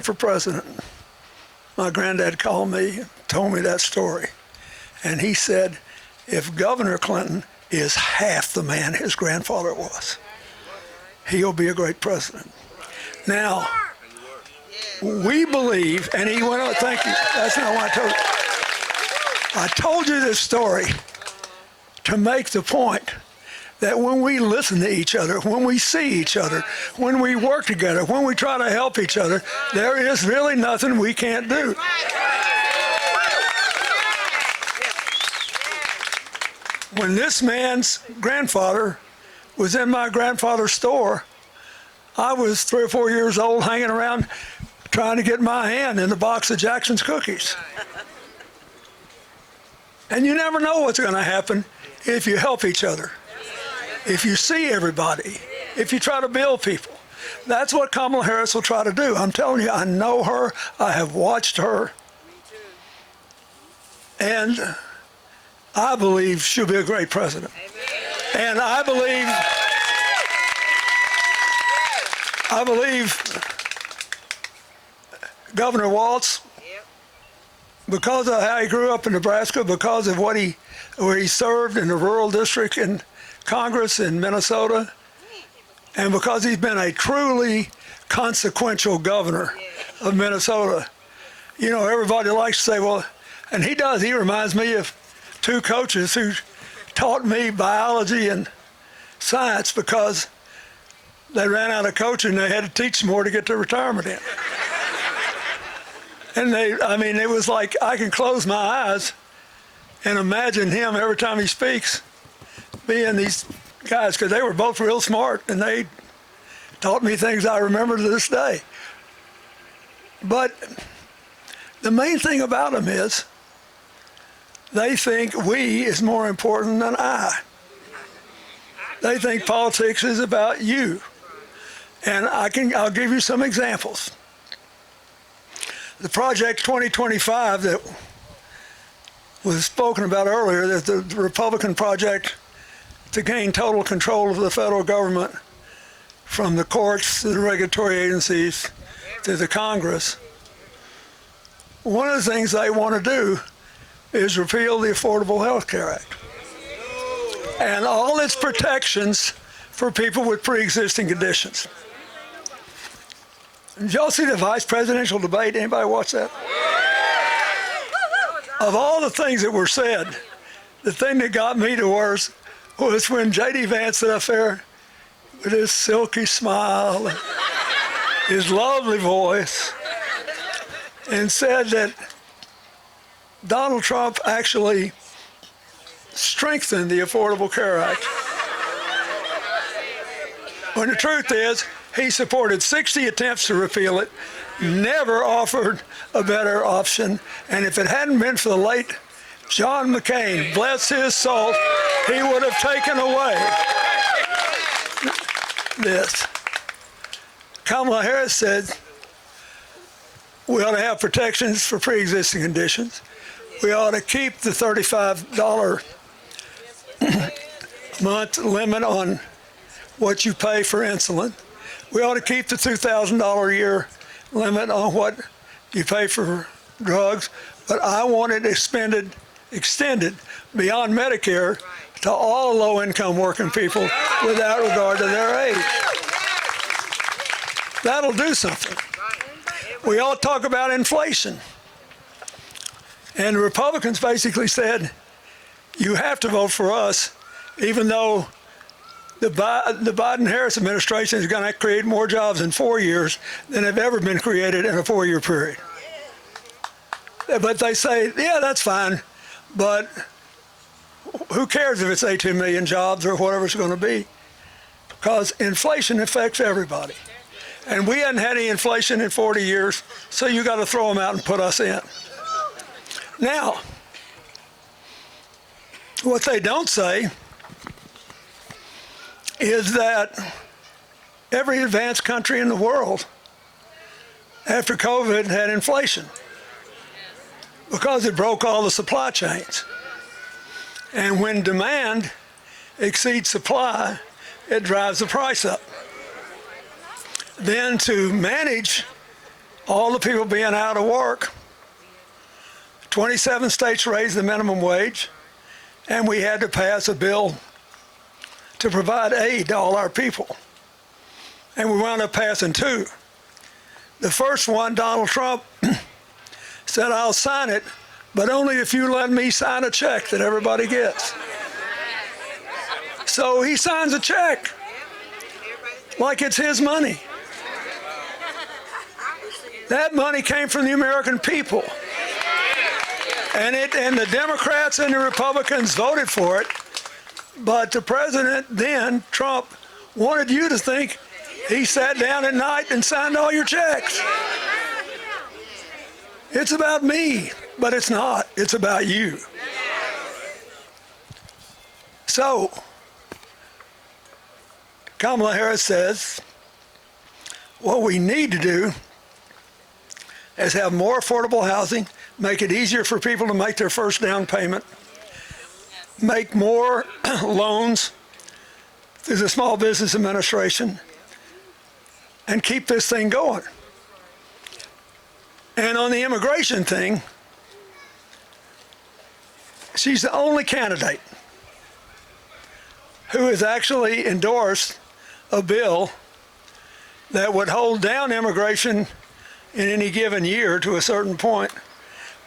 for president, my granddad called me and told me that story. And he said, if Governor Clinton is half the man his grandfather was, he'll be a great president. Now, we believe, and he went on, thank you, that's not what I told you. I told you this story to make the point that when we listen to each other, when we see each other, when we work together, when we try to help each other, there is really nothing we can't do. When this man's grandfather was in my grandfather's store, I was 3 or 4 years old hanging around trying to get my hand in the box of Jackson's cookies. And you never know what's going to happen if you help each other, if you see everybody, if you try to build people. That's what Kamala Harris will try to do. I'm telling you, I know her. I have watched her. And I believe she'll be a great president. And I believe Governor Waltz, because of how he grew up in Nebraska, because of where he served in the rural district in Congress in Minnesota, and because he's been a truly consequential governor of Minnesota. You know, everybody likes to say, well, and he does, he reminds me of 2 coaches who taught me biology and science because they ran out of coaching and they had to teach more to get their retirement in. And it was like I can close my eyes and imagine him every time he speaks being these guys, because they were both real smart and they taught me things I remember to this day. But the main thing about them is they think we is more important than I. They think politics is about you. And I'll give you some examples. The Project 2025 that was spoken about earlier, that the Republican project to gain total control of the federal government from the courts to the regulatory agencies to the Congress. One of the things they want to do is repeal the Affordable Health Care Act and all its protections for people with pre-existing conditions. Did y'all see the vice presidential debate? Anybody watch that? Of all the things that were said, the thing that got me the worst was when J.D. Vance stood up there with his silky smile and his lovely voice and said that Donald Trump actually strengthened the Affordable Care Act. When the truth is, he supported 60 attempts to repeal it, never offered a better option, and if it hadn't been for the late John McCain, bless his soul, he would have taken away this. Kamala Harris said we ought to have protections for pre-existing conditions. We ought to keep the $35 month limit on what you pay for insulin. We ought to keep the $2,000 a year limit on what you pay for drugs, but I want it extended beyond Medicare to all low-income working people without regard to their age. That'll do something. We all talk about inflation. And the Republicans basically said, you have to vote for us, even though the Biden-Harris administration is going to create more jobs in 4 years than have ever been created in a 4-year period. But they say, yeah, that's fine, but who cares if it's 18 million jobs or whatever it's going to be? Because inflation affects everybody. And we hadn't had any inflation in 40 years, so you got to throw them out and put us in. Now, what they don't say is that every advanced country in the world after COVID had inflation because it broke all the supply chains. And when demand exceeds supply, it drives the price up. Then to manage all the people being out of work. 27 states raised the minimum wage, and we had to pass a bill to provide aid to all our people. And we wound up passing two. The first one, Donald Trump said, I'll sign it, but only if you let me sign a check that everybody gets. So he signs a check like it's his money. That money came from the American people. And the Democrats and the Republicans voted for it, but the president then, Trump, wanted you to think he sat down at night and signed all your checks. It's about me, but it's not. It's about you. So, Kamala Harris says, what we need to do is have more affordable housing, make it easier for people to make their first down payment, make more loans through the Small Business Administration, and keep this thing going. And on the immigration thing, she's the only candidate who has actually endorsed a bill that would hold down immigration in any given year to a certain point,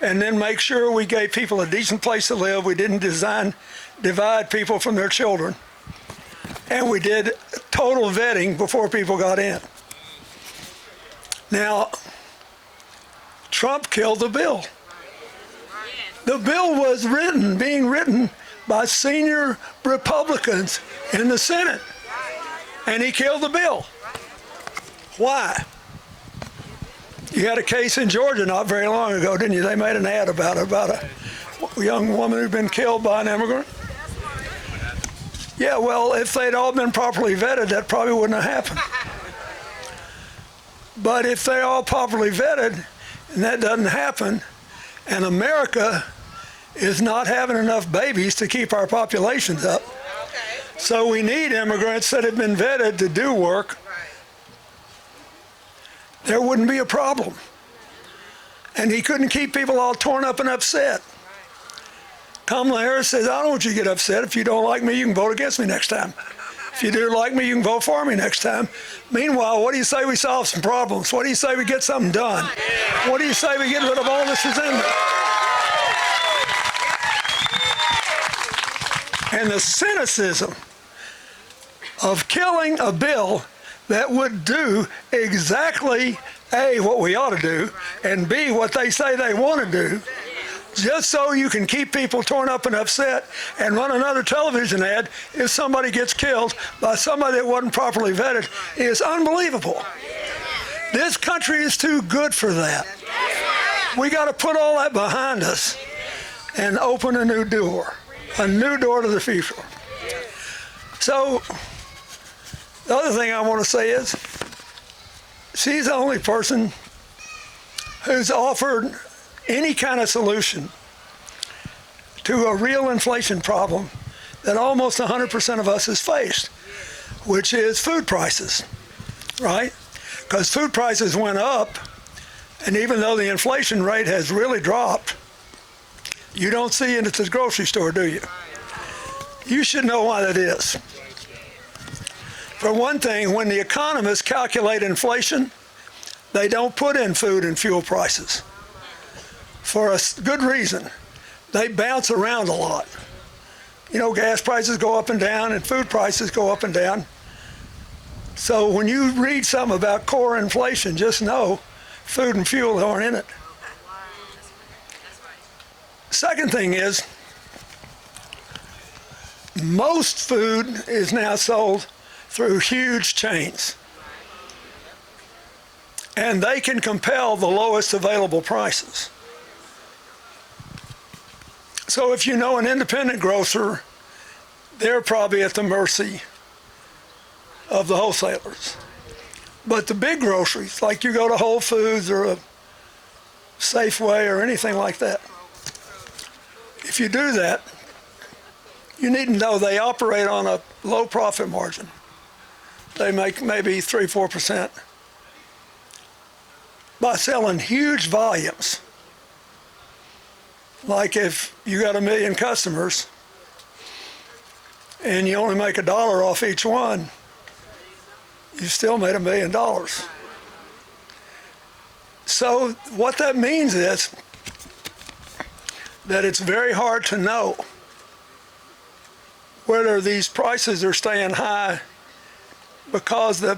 and then make sure we gave people a decent place to live. We didn't divide people from their children. And we did total vetting before people got in. Now, Trump killed the bill. The bill was being written by senior Republicans in the Senate, and he killed the bill. Why? You had a case in Georgia not very long ago, didn't you? They made an ad about a young woman who'd been killed by an immigrant. Yeah, well, if they'd all been properly vetted, that probably wouldn't have happened. But if they're all properly vetted, and that doesn't happen, and America is not having enough babies to keep our populations up, so we need immigrants that have been vetted to do work, there wouldn't be a problem. And he couldn't keep people all torn up and upset. Kamala Harris says, I don't want you to get upset. If you don't like me, you can vote against me next time. If you do like me, you can vote for me next time. Meanwhile, what do you say we solve some problems? What do you say we get something done? What do you say we get rid of all this resentment? And the cynicism of killing a bill that would do exactly, A, what we ought to do, and B, what they say they want to do, just so you can keep people torn up and upset and run another television ad if somebody gets killed by somebody that wasn't properly vetted, is unbelievable. This country is too good for that. We got to put all that behind us and open a new door to the future. So, the other thing I want to say is, she's the only person who's offered any kind of solution to a real inflation problem that almost 100% of us has faced, which is food prices, right? Because food prices went up, and even though the inflation rate has really dropped, you don't see it at the grocery store, do you? You should know why that is. For one thing, when the economists calculate inflation, they don't put in food and fuel prices. For a good reason. They bounce around a lot. You know, gas prices go up and down, and food prices go up and down. So when you read something about core inflation, just know food and fuel aren't in it. Second thing is, most food is now sold through huge chains. And they can compel the lowest available prices. So if you know an independent grocer, they're probably at the mercy of the wholesalers. But the big groceries, like you go to Whole Foods or a Safeway or anything like that, if you do that, you need to know they operate on a low profit margin. They make maybe 3-4%. by selling huge volumes. Like if you got 1 million customers and you only make $1 off each one, you still made $1 million. So what that means is that it's very hard to know whether these prices are staying high because the